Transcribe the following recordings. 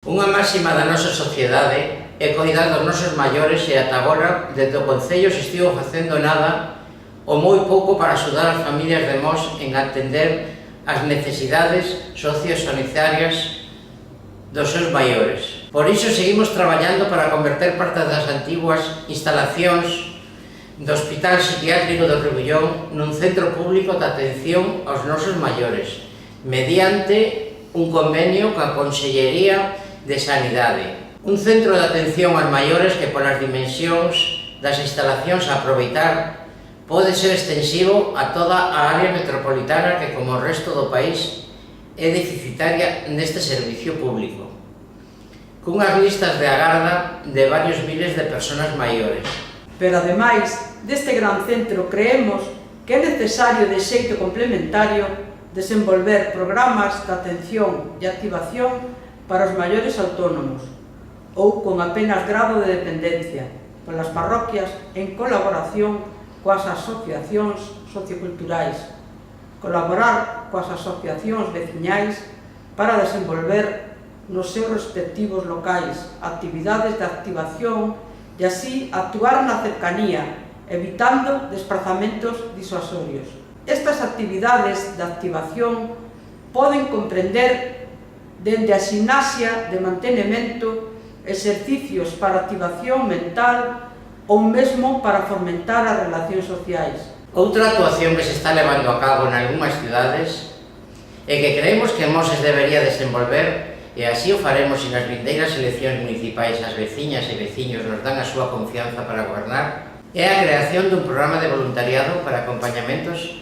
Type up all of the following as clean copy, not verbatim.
Unha máxima da nosa sociedade é coidar dos nosos maiores e ata agora, desde o Concello se estivo facendo nada ou moi pouco para axudar as familias de Mos en atender as necesidades sociosanitarias dos seus maiores. Por iso seguimos traballando para converter parte das antiguas instalacións do Hospital Psiquiátrico do Rebullón nun centro público de atención aos nosos maiores, mediante un convenio coa Consellería de Sanidade. Un centro de atención aos maiores que, polas dimensións das instalacións a aproveitar, pode ser extensivo a toda a área metropolitana que, como o resto do país, é deficitaria neste servicio público, cunhas listas de agarda de varios miles de persoas maiores. Pero, ademais deste gran centro, creemos que é necesario, de xeito complementario, desenvolver programas de atención e activación para os maiores autónomos ou con apenas grado de dependencia polas parroquias en colaboración coas asociacións socioculturais, colaborar coas asociacións veciñais para desenvolver nos seus respectivos locais actividades de activación e así actuar na cercanía, evitando desplazamentos disuasorios. Estas actividades de activación poden comprender dende a ximnasia de mantenimento, exercicios para activación mental ou mesmo para fomentar as relacións sociais. Outra actuación que se está levando a cabo en algunhas cidades e que creemos que Moses debería desenvolver, e así o faremos se nas vindeiras eleccións municipais as veciñas e veciños nos dan a súa confianza para gobernar, é a creación dun programa de voluntariado para acompañamentos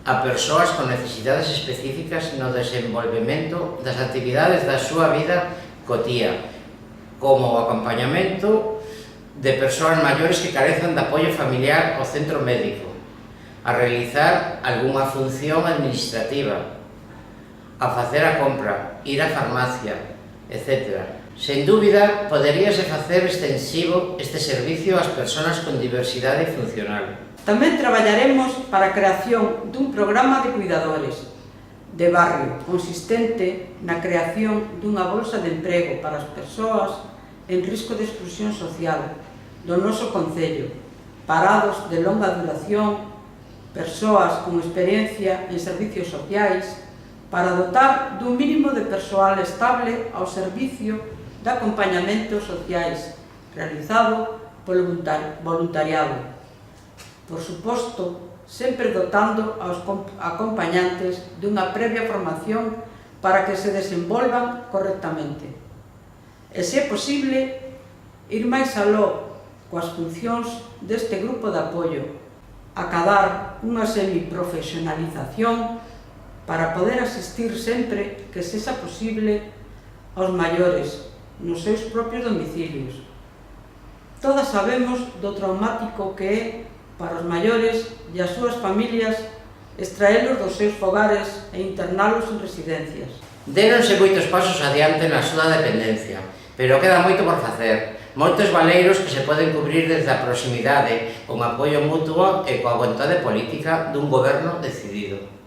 a persoas con necesidades específicas no desenvolvemento das actividades da súa vida cotía, como o acompañamento de persoas maiores que carecen de apoio familiar ao centro médico, a realizar algunha función administrativa, a facer a compra, ir á farmacia, etc. Sen dúbida, poderíase facer extensivo este servicio ás persoas con diversidade funcional. Tamén traballaremos para a creación dun programa de cuidadores de barrio consistente na creación dunha bolsa de emprego para as persoas en risco de exclusión social do noso concello, parados de longa duración, persoas con experiencia en servicios sociais, para dotar dun mínimo de persoal estable ao servicio de acompañamentos sociais realizado polo voluntariado. Por suposto, sempre dotando aos acompañantes dunha previa formación para que se desenvolvan correctamente. E, se é posible, ir máis aló coas funcións deste grupo de apoio, acadar unha semiprofesionalización para poder asistir sempre que sexa posible aos maiores nos seus propios domicilios. Todas sabemos do traumático que é para os maiores e as súas familias extraelos dos seus fogares e internalos en residencias. Déronse moitos pasos adiante na súa dependencia, pero queda moito por facer. Moitos valeiros que se poden cubrir desde a proximidade, con apoio mutuo e coa vontade política dun goberno decidido.